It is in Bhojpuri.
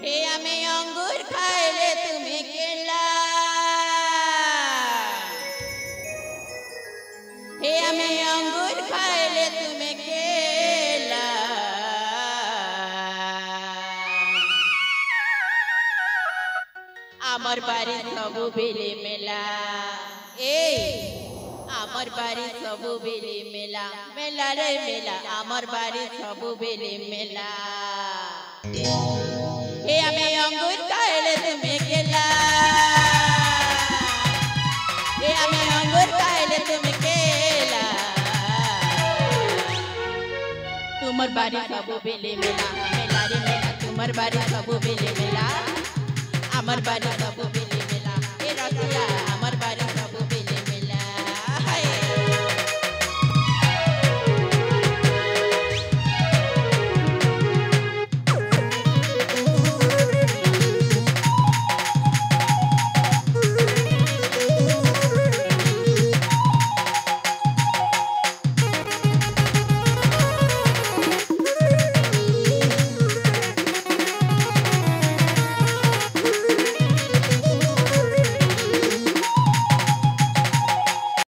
हे आमे अंगूर खाइले तुमे केला हे आमे अंगूर खाइले तुमे केला आमर बारी सबु बेले मेला ए आमर बारी सबु बेले मेला मेला रे मेला आमर बारी सबु बेले मेला हे आमे अंगूर खाइले तुमे केला हे आमे अंगूर खाइले तुमे केला तुमर बारी सबु बेले मेला मेला रे मेला तुमर बारी सबु बेले मेला आमर बारी सबु बेले मेला ए रसिया